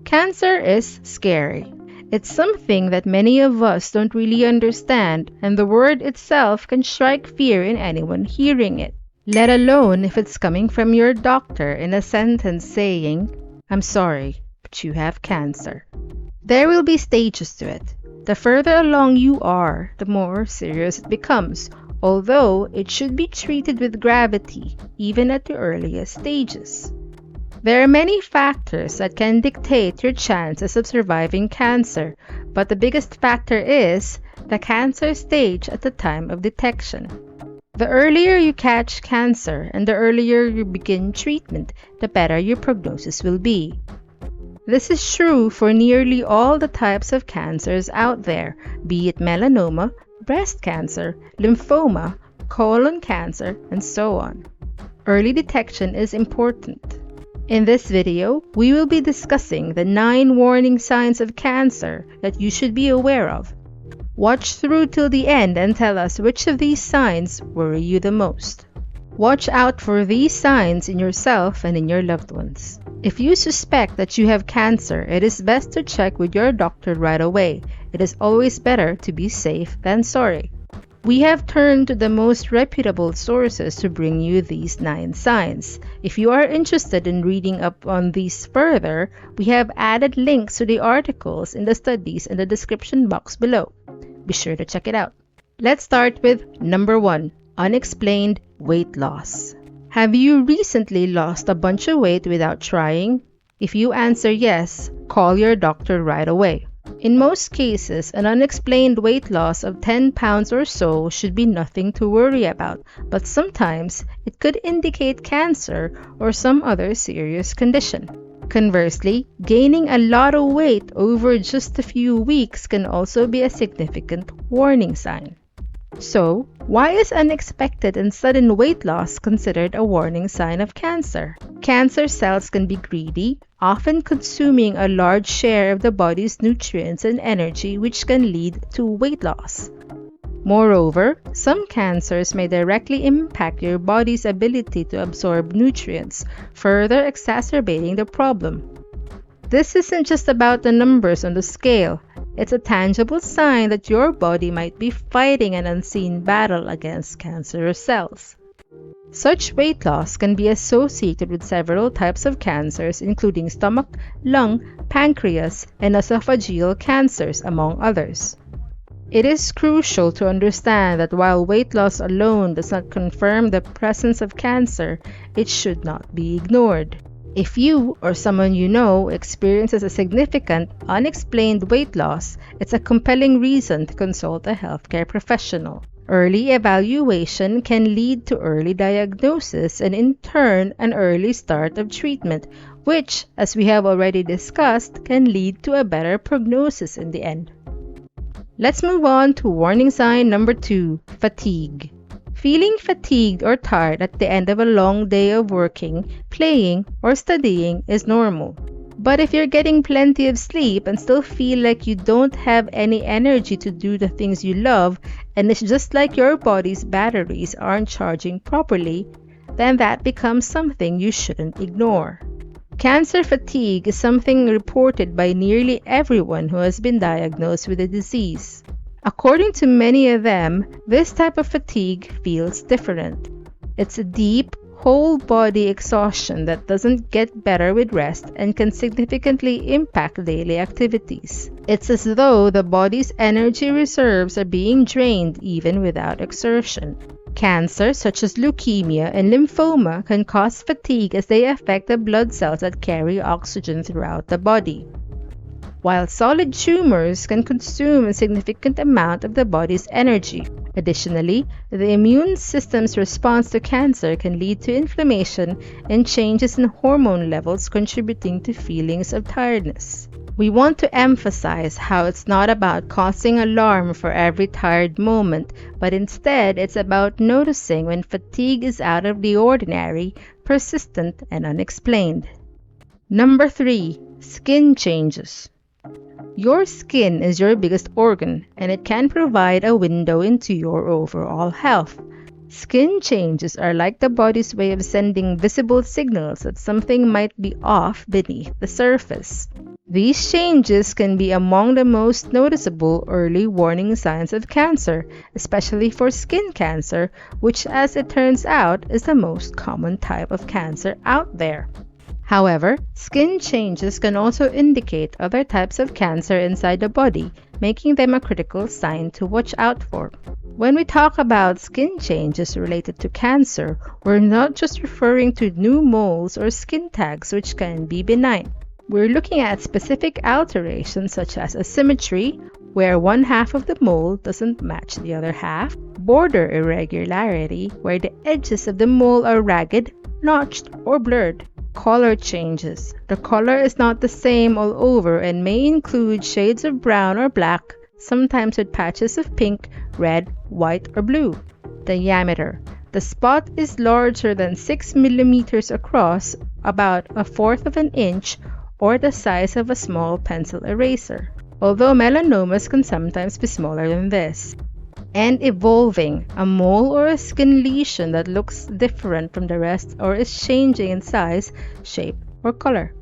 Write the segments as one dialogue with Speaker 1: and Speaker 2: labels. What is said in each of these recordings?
Speaker 1: Cancer is scary. It's something that many of us don't really understand, and the word itself can strike fear in anyone hearing it, let alone if it's coming from your doctor in a sentence saying, "I'm sorry, but you have cancer." There will be stages to it. The further along you are, the more serious it becomes, although it should be treated with gravity, even at the earliest stages. There are many factors that can dictate your chances of surviving cancer, but the biggest factor is the cancer stage at the time of detection. The earlier you catch cancer and the earlier you begin treatment, the better your prognosis will be. This is true for nearly all the types of cancers out there, be it melanoma, breast cancer, lymphoma, colon cancer, and so on. Early detection is important. In this video, we will be discussing the 9 warning signs of cancer that you should be aware of. Watch through till the end and tell us which of these signs worry you the most. Watch out for these signs in yourself and in your loved ones. If you suspect that you have cancer, it is best to check with your doctor right away. It is always better to be safe than sorry. We have turned to the most reputable sources to bring you these 9 signs. If you are interested in reading up on these further, we have added links to the articles in the studies in the description box below. Be sure to check it out. Let's start with number 1, unexplained weight loss. Have you recently lost a bunch of weight without trying? If you answer yes, call your doctor right away. In most cases, an unexplained weight loss of 10 pounds or so should be nothing to worry about, but sometimes it could indicate cancer or some other serious condition. Conversely, gaining a lot of weight over just a few weeks can also be a significant warning sign. So, why is unexpected and sudden weight loss considered a warning sign of cancer? Cancer cells can be greedy, often consuming a large share of the body's nutrients and energy, which can lead to weight loss. Moreover, some cancers may directly impact your body's ability to absorb nutrients, further exacerbating the problem. This isn't just about the numbers on the scale. It's a tangible sign that your body might be fighting an unseen battle against cancerous cells. Such weight loss can be associated with several types of cancers, including stomach, lung, pancreas, and esophageal cancers, among others. It is crucial to understand that while weight loss alone does not confirm the presence of cancer, it should not be ignored. If you or someone you know experiences a significant, unexplained weight loss, it's a compelling reason to consult a healthcare professional. Early evaluation can lead to early diagnosis and in turn an early start of treatment, which, as we have already discussed, can lead to a better prognosis in the end. Let's move on to warning sign number 2, fatigue. Feeling fatigued or tired at the end of a long day of working, playing, or studying is normal. But if you're getting plenty of sleep and still feel like you don't have any energy to do the things you love, and it's just like your body's batteries aren't charging properly, then that becomes something you shouldn't ignore. Cancer fatigue is something reported by nearly everyone who has been diagnosed with the disease. According to many of them, this type of fatigue feels different. It's a deep, whole-body exhaustion that doesn't get better with rest and can significantly impact daily activities. It's as though the body's energy reserves are being drained even without exertion. Cancers such as leukemia and lymphoma can cause fatigue as they affect the blood cells that carry oxygen throughout the body, while solid tumors can consume a significant amount of the body's energy. Additionally, the immune system's response to cancer can lead to inflammation and changes in hormone levels, contributing to feelings of tiredness. We want to emphasize how it's not about causing alarm for every tired moment, but instead it's about noticing when fatigue is out of the ordinary, persistent, and unexplained. Number 3, skin changes. Your skin is your biggest organ, and it can provide a window into your overall health. Skin changes are like the body's way of sending visible signals that something might be off beneath the surface. These changes can be among the most noticeable early warning signs of cancer, especially for skin cancer, which, as it turns out, is the most common type of cancer out there. However, skin changes can also indicate other types of cancer inside the body, making them a critical sign to watch out for. When we talk about skin changes related to cancer, we're not just referring to new moles or skin tags, which can be benign. We're looking at specific alterations such as asymmetry, where one half of the mole doesn't match the other half, border irregularity, where the edges of the mole are ragged, notched, or blurred. Color changes. The color is not the same all over and may include shades of brown or black, sometimes with patches of pink, red, white, or blue. Diameter. The spot is larger than 6 millimeters across, about a fourth of an inch, or the size of a small pencil eraser, although melanomas can sometimes be smaller than this. And evolving, a mole or a skin lesion that looks different from the rest or is changing in size, shape, or color.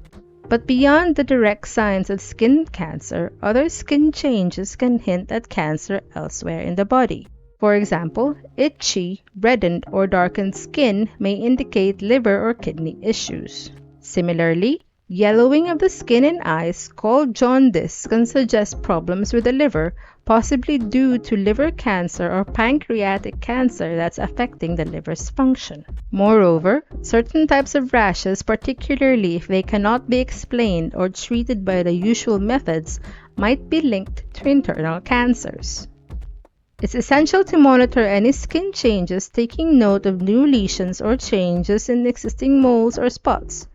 Speaker 1: But beyond the direct signs of skin cancer, other skin changes can hint at cancer elsewhere in the body. For example, itchy, reddened, or darkened skin may indicate liver or kidney issues. Similarly, yellowing of the skin and eyes, called jaundice, can suggest problems with the liver, possibly due to liver cancer or pancreatic cancer that's affecting the liver's function. Moreover, certain types of rashes, particularly if they cannot be explained or treated by the usual methods, might be linked to internal cancers. It's essential to monitor any skin changes, taking note of new lesions or changes in existing moles or spots.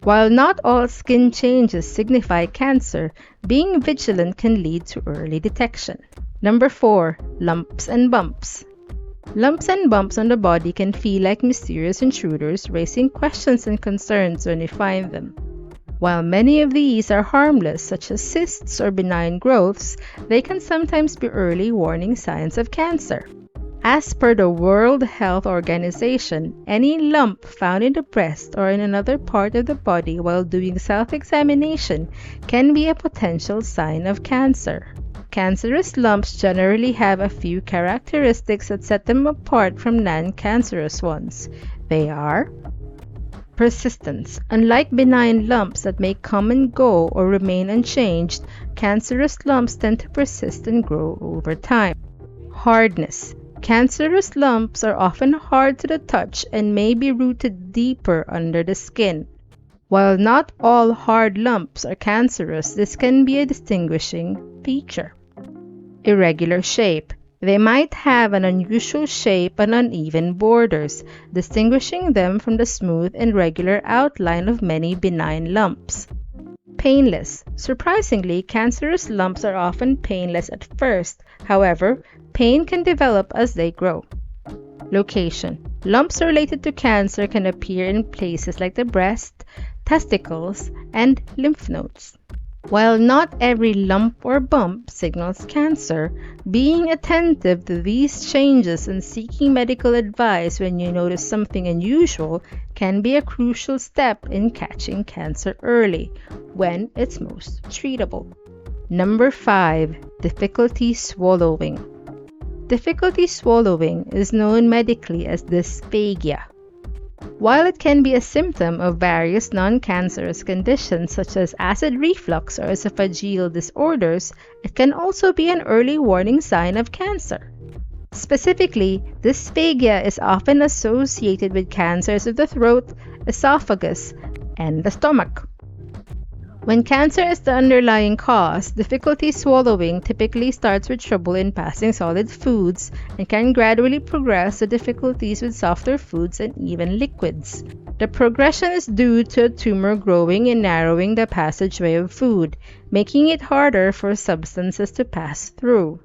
Speaker 1: While not all skin changes signify cancer, being vigilant can lead to early detection. Number 4. Lumps and bumps. Lumps and bumps on the body can feel like mysterious intruders, raising questions and concerns when you find them. While many of these are harmless, such as cysts or benign growths, they can sometimes be early warning signs of cancer. As per the World Health Organization, any lump found in the breast or in another part of the body while doing self-examination can be a potential sign of cancer. Cancerous lumps generally have a few characteristics that set them apart from non-cancerous ones. They are persistence. Unlike benign lumps that may come and go or remain unchanged, cancerous lumps tend to persist and grow over time. Hardness. Cancerous lumps are often hard to the touch and may be rooted deeper under the skin. While not all hard lumps are cancerous, this can be a distinguishing feature. Irregular shape. They might have an unusual shape and uneven borders, distinguishing them from the smooth and regular outline of many benign lumps. Painless. Surprisingly, cancerous lumps are often painless at first. However, pain can develop as they grow. Location. Lumps related to cancer can appear in places like the breast, testicles, and lymph nodes. While not every lump or bump signals cancer, being attentive to these changes and seeking medical advice when you notice something unusual can be a crucial step in catching cancer early, when it's most treatable. Number 5. Difficulty swallowing. Difficulty swallowing is known medically as dysphagia. While it can be a symptom of various non-cancerous conditions such as acid reflux or esophageal disorders, it can also be an early warning sign of cancer. Specifically, dysphagia is often associated with cancers of the throat, esophagus, and the stomach. When cancer is the underlying cause, difficulty swallowing typically starts with trouble in passing solid foods and can gradually progress to difficulties with softer foods and even liquids. The progression is due to a tumor growing and narrowing the passageway of food, making it harder for substances to pass through.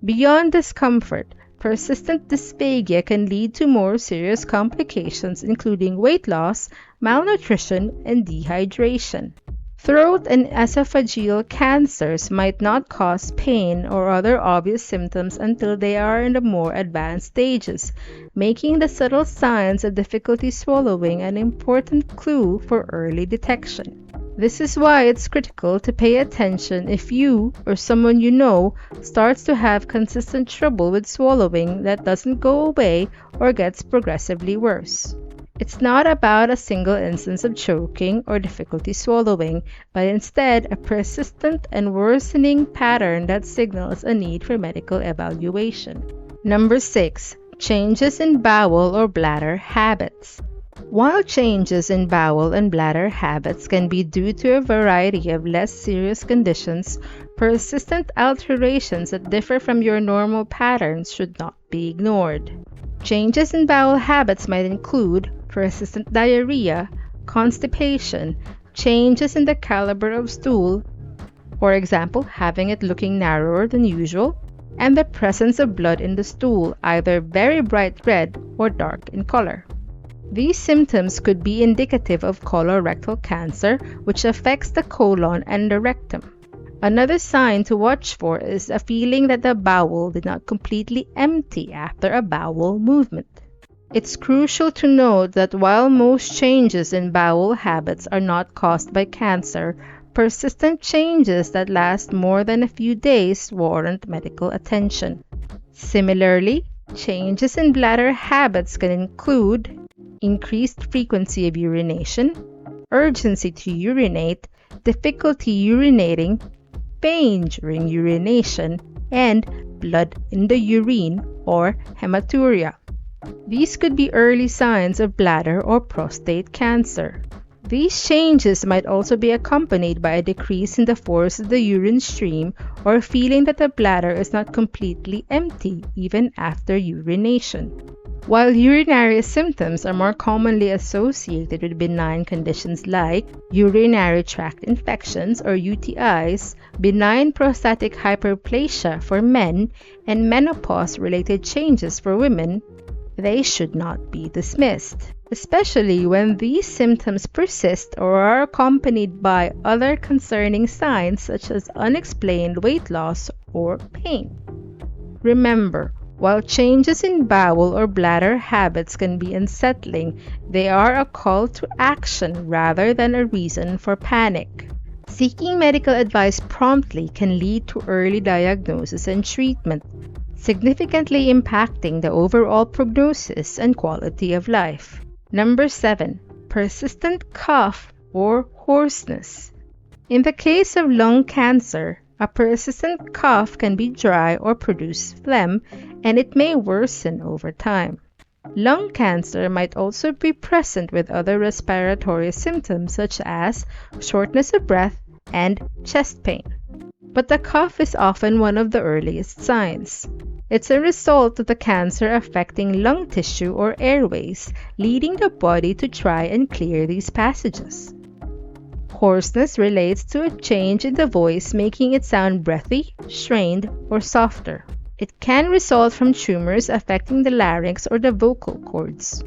Speaker 1: Beyond discomfort, persistent dysphagia can lead to more serious complications including weight loss, malnutrition, and dehydration. Throat and esophageal cancers might not cause pain or other obvious symptoms until they are in the more advanced stages, making the subtle signs of difficulty swallowing an important clue for early detection. This is why it's critical to pay attention if you or someone you know starts to have consistent trouble with swallowing that doesn't go away or gets progressively worse. It's not about a single instance of choking or difficulty swallowing, but instead a persistent and worsening pattern that signals a need for medical evaluation. Number 6. Changes in bowel or bladder habits. While changes in bowel and bladder habits can be due to a variety of less serious conditions, persistent alterations that differ from your normal patterns should not be ignored. Changes in bowel habits might include persistent diarrhea, constipation, changes in the caliber of stool, for example, having it looking narrower than usual, and the presence of blood in the stool, either very bright red or dark in color. These symptoms could be indicative of colorectal cancer, which affects the colon and the rectum. Another sign to watch for is a feeling that the bowel did not completely empty after a bowel movement. It's crucial to note that while most changes in bowel habits are not caused by cancer, persistent changes that last more than a few days warrant medical attention. Similarly, changes in bladder habits can include increased frequency of urination, urgency to urinate, difficulty urinating, pain during urination, and blood in the urine or hematuria. These could be early signs of bladder or prostate cancer. These changes might also be accompanied by a decrease in the force of the urine stream or a feeling that the bladder is not completely empty even after urination. While urinary symptoms are more commonly associated with benign conditions like urinary tract infections or UTIs, benign prostatic hyperplasia for men, and menopause-related changes for women, they should not be dismissed, especially when these symptoms persist or are accompanied by other concerning signs such as unexplained weight loss or pain. Remember, while changes in bowel or bladder habits can be unsettling, they are a call to action rather than a reason for panic. Seeking medical advice promptly can lead to early diagnosis and treatment, significantly impacting the overall prognosis and quality of life. Number 7. Persistent cough or hoarseness. In the case of lung cancer, a persistent cough can be dry or produce phlegm, and it may worsen over time. Lung cancer might also be present with other respiratory symptoms such as shortness of breath and chest pain. But the cough is often one of the earliest signs. It's a result of the cancer affecting lung tissue or airways, leading the body to try and clear these passages. Hoarseness relates to a change in the voice, making it sound breathy, strained, or softer. It can result from tumors affecting the larynx or the vocal cords.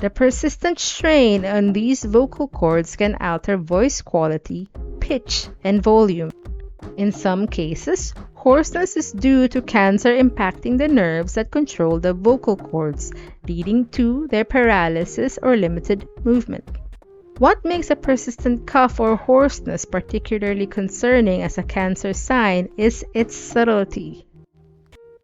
Speaker 1: The persistent strain on these vocal cords can alter voice quality, pitch, and volume. In some cases, hoarseness is due to cancer impacting the nerves that control the vocal cords, leading to their paralysis or limited movement. What makes a persistent cough or hoarseness particularly concerning as a cancer sign is its subtlety.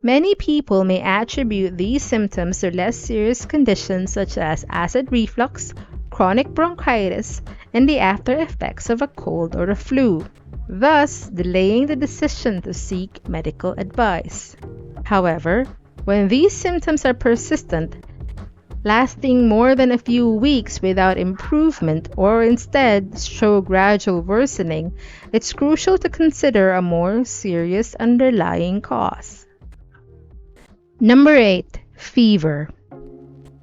Speaker 1: Many people may attribute these symptoms to less serious conditions such as acid reflux, chronic bronchitis, and the after effects of a cold or a flu, thus delaying the decision to seek medical advice. However, when these symptoms are persistent, lasting more than a few weeks without improvement or instead show gradual worsening, it's crucial to consider a more serious underlying cause. Number 8. Fever.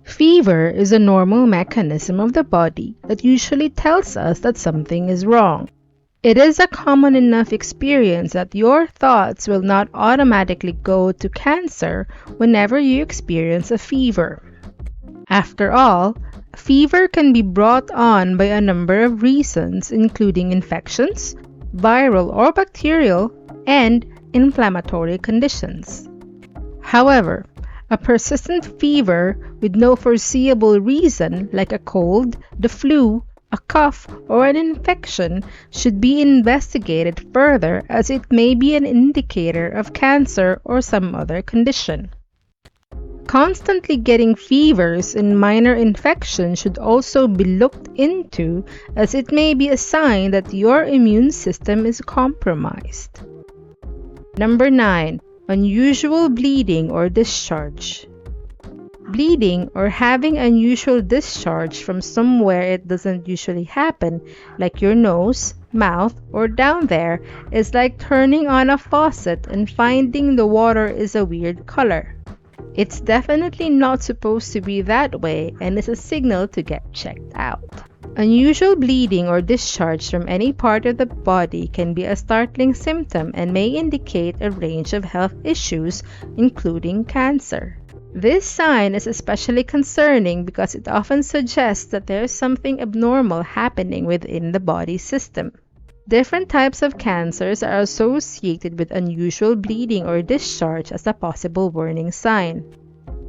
Speaker 1: Fever is a normal mechanism of the body that usually tells us that something is wrong. It is a common enough experience that your thoughts will not automatically go to cancer whenever you experience a fever. After all, fever can be brought on by a number of reasons, including infections, viral or bacterial, and inflammatory conditions. However, a persistent fever with no foreseeable reason, like a cold, the flu, A cough or an infection should be investigated further, as it may be an indicator of cancer or some other condition. Constantly getting fevers and minor infections should also be looked into, as it may be a sign that your immune system is compromised. Number 9. Unusual bleeding or discharge. Bleeding or having unusual discharge from somewhere it doesn't usually happen, like your nose, mouth, or down there, is like turning on a faucet and finding the water is a weird color. It's definitely not supposed to be that way and is a signal to get checked out. Unusual bleeding or discharge from any part of the body can be a startling symptom and may indicate a range of health issues, including cancer. This sign is especially concerning because it often suggests that there is something abnormal happening within the body system. Different types of cancers are associated with unusual bleeding or discharge as a possible warning sign.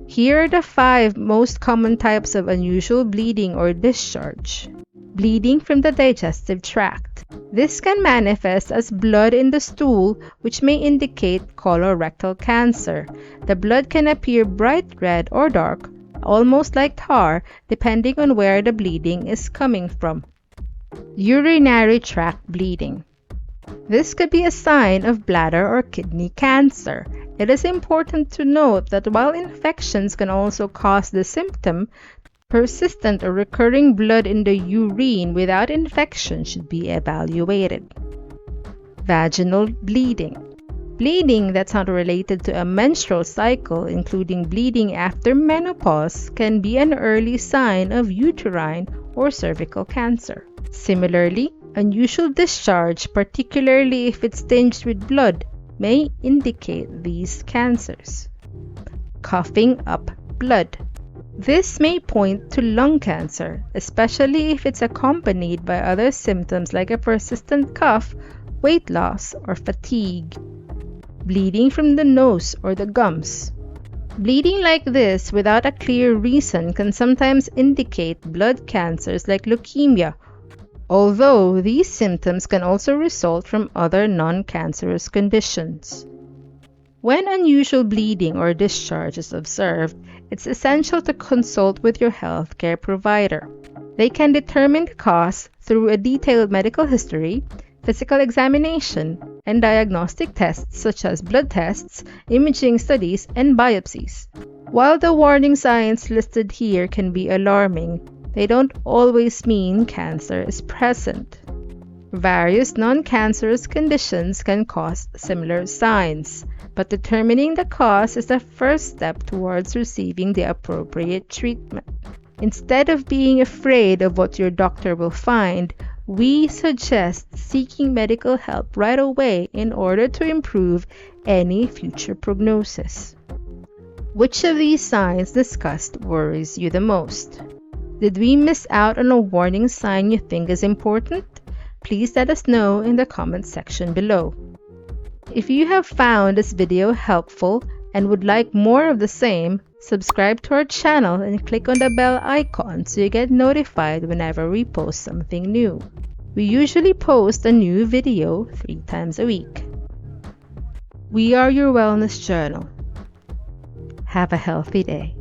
Speaker 1: Here are the 5 most common types of unusual bleeding or discharge. Bleeding from the digestive tract. This can manifest as blood in the stool, which may indicate colorectal cancer. The blood can appear bright red or dark, almost like tar, depending on where the bleeding is coming from. Urinary tract bleeding. This could be a sign of bladder or kidney cancer. It is important to note that while infections can also cause the symptom, persistent or recurring blood in the urine without infection should be evaluated. Vaginal bleeding. Bleeding that's not related to a menstrual cycle, including bleeding after menopause, can be an early sign of uterine or cervical cancer. Similarly, unusual discharge, particularly if it's tinged with blood, may indicate these cancers. Coughing up blood. This may point to lung cancer, especially if it's accompanied by other symptoms like a persistent cough, weight loss, or fatigue. Bleeding from the nose or the gums. Bleeding like this without a clear reason can sometimes indicate blood cancers like leukemia, although these symptoms can also result from other non-cancerous conditions. When unusual bleeding or discharge is observed, it's essential to consult with your healthcare provider. They can determine the cause through a detailed medical history, physical examination, and diagnostic tests such as blood tests, imaging studies, and biopsies. While the warning signs listed here can be alarming, they don't always mean cancer is present. Various non-cancerous conditions can cause similar signs, but determining the cause is the first step towards receiving the appropriate treatment. Instead of being afraid of what your doctor will find, we suggest seeking medical help right away in order to improve any future prognosis. Which of these signs discussed worries you the most? Did we miss out on a warning sign you think is important? Please let us know in the comment section below. If you have found this video helpful and would like more of the same, subscribe to our channel and click on the bell icon so you get notified whenever we post something new. We usually post a new video 3 times a week. We are your wellness journal. Have a healthy day.